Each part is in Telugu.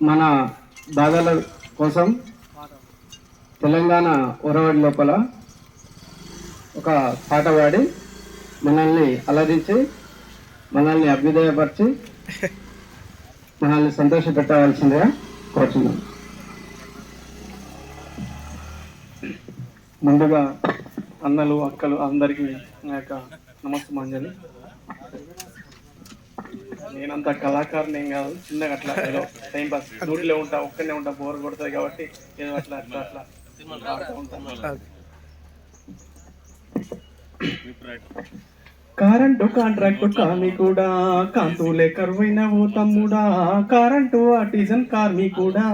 మన బాధల కోసం తెలంగాణ ఒరవడి లోపల ఒక పాట పాడి మనల్ని అలరించి మనల్ని అభ్యుదయపరిచి మనల్ని సంతోషపెట్టవలసిందిగా కోరుతున్నాం. ముందుగా అన్నలు అక్కలు అందరికీ నా యొక్క నమస్కారం. నేనంత కళాకారుని ఏం కాదు, చిన్నగా అట్లా ఏదో టైం పాస్ డ్యూటీలో ఉంటా, ఒక్కనే ఉంటా, బోర్ కొడుతుంది కాబట్టి ఏదో అట్లా అట్లా అట్లా ఉంటాను. కరెంటు కాంట్రాక్టు కార్మికుడా, కాంతులే కరువైన ఓ తమ్ముడా, కరెంటు ఆర్టిజన్ కార్మికుడా,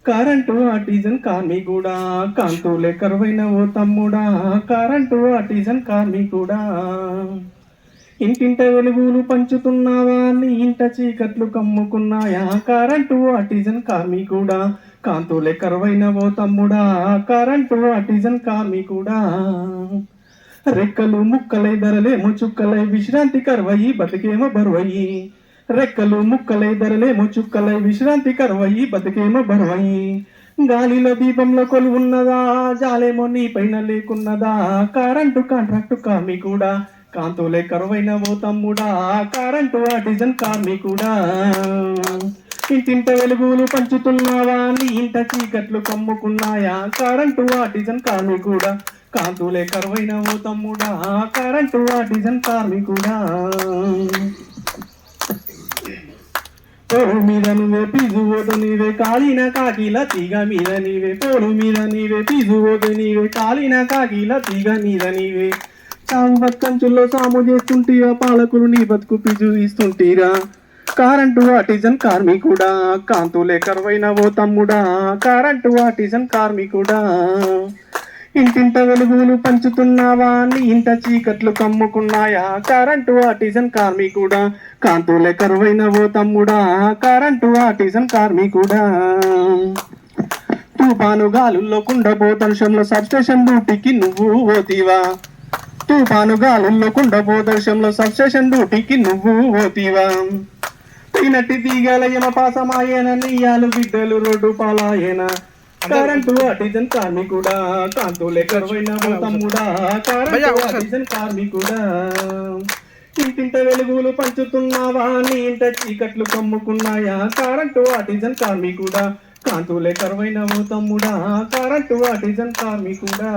కరెంటు ఆర్టిజన్ కార్మికుడా, కాంతులే కరువైన ఓ తమ్ముడా, కరెంటు ఆర్టిజన్ కార్మికుడా, ఇంటింట వెలుగులు పంచుతున్నావా, నీ ఇంట చీకట్లు కమ్ముకున్నాయా, కరెంటు ఆర్టిజన్ కార్మికుడా, కాంతులే కరువైన ఓ తమ్ముడా, కరెంటు ఆర్టిజన్ కార్మికుడా, రెక్కలు ముక్కలై ధరలేమో చుక్కలై విశ్రాంతి కరువయి బతికేమో బరువయి, రెక్కలు ముక్కలై ధరలేమో చుక్కలై విశ్రాంతి కరువయి బతికేమో బరువయి, గాలిలో దీపంలో కొలువున్నదా, జాలేమో నీ పైన లేకున్నదా, కరెంటు కాంట్రాక్టు కార్మికుడా, కాంతులే కరువైన ఓ తమ్ముడా, కరెంటు ఆర్టిజన్ కార్మికుడా, ఇంటింట వెలుగులు పంచుతున్నావా, నీ ఇంట చీకట్లు కమ్ముకున్నాయా, కరెంటు ఆర్టిజన్ కార్మికుడా, కాంతులే కరువైన ఓ తమ్ముడా, కరెంటు ఆర్టిజన్ కార్మికుడా, పోరు మీద నువ్వే పీజు ఓటు నీవే, కాలిన కాకిల తీగ మీద నీవే, పోరు మీద నీవే పీజు ఓటు నీవే, కాలిన కాకిల తీగ మీద నీవే, సాము బతుకంచుల్లో సాము చేస్తుంటీరా, పాలకులు నీ బతుకు పిజు ఇస్తుంటీరా, కరెంటు ఆర్టిజన్ కార్మికుడా, కాంతులే కరువైన ఓ తమ్ముడా, కరెంటు ఆర్టిజన్ కార్మికుడా, ఇంటింట వెలుగులు పంచుతున్నావా, నీ ఇంట చీకట్లు కమ్ముకున్నాయా, కరెంటు ఆర్టిజన్ కార్మికుడా, కాంతులే కరువైన ఓ తమ్ముడా, కరెంటు ఆర్టిజన్ కార్మికుడా, తుఫాను గాలుల్లో కుండపోతర్షంలో సబ్స్టేషన్ డ్యూటీకి నువ్వు ఓతీవా, తుఫాను గాలుల్లో కుండపోతర్షంలో సబ్స్టేషన్ డ్యూటీకి నువ్వు ఓతీవా, తినట్టి తీగల యమపాసమాయన నీయాలు బిడ్డలు రోడ్డు పాలాయన, కరెంటు ఆర్టిజన్ కార్మికుడా, కాంతులే కరువైన ఓ తమ్ముడా, కరెంటు ఆర్టిజన్ కార్మికుడా, ఇంటింట వెలుగులు పంచుతున్నావా, నీ ఇంట చీకట్లు కమ్ముకున్నాయా, కరెంటు ఆర్టిజన్ కార్మికుడా, కాంతులే కరువైన ఓ తమ్ముడా, కరెంటు ఆర్టిజన్ కార్మికుడా.